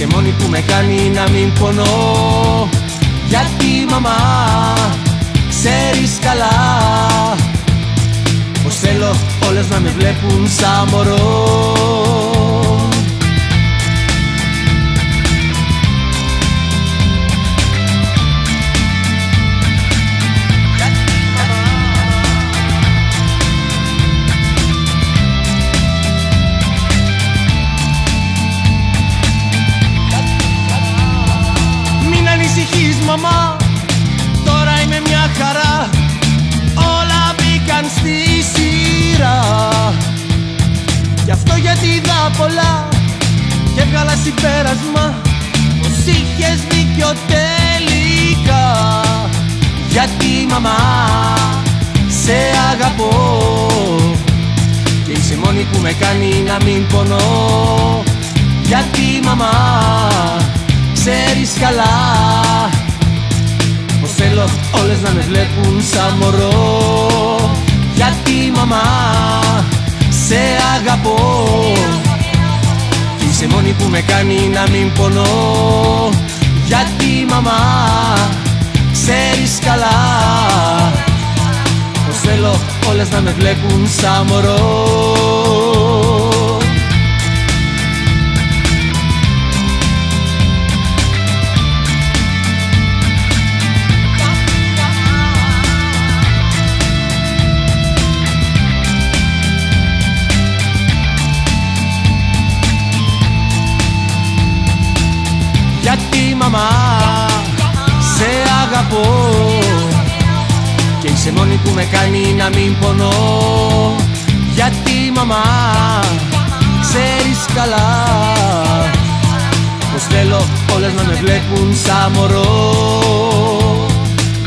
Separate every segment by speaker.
Speaker 1: είσαι μόνη που με κάνει να μην πονώ. Γιατί μαμά, ξέρεις καλά πως θέλω όλες να με βλέπουν σαν μωρό. Μαμά, τώρα είμαι μια χαρά, όλα μπήκαν στη σειρά. Γι' αυτό γιατί είδα πολλά και έβγαλα συμπέρασμα πως είχες δίκιο τελικά. Γιατί μαμά, σε αγαπώ και είσαι μόνη που με κάνει να μην πονώ. Γιατί μαμά, ξέρεις καλά πως θέλω όλες να με βλέπουν σαν μωρό. Γιατί μαμά, σε αγαπώ κι είσαι μόνη που με κάνει να μην πονώ. Γιατί μαμά, ξέρεις καλά πως θέλω όλες να με βλέπουν σαν μωρό. Γιατί μαμά, σε αγαπώ και είσαι μόνη που με κάνει να μην πονώ. Γιατί μαμά, ξέρεις καλά πως θέλω όλες να με βλέπουν σαν μωρό.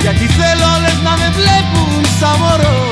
Speaker 1: Γιατί θέλω όλες να με βλέπουν σαν μωρό.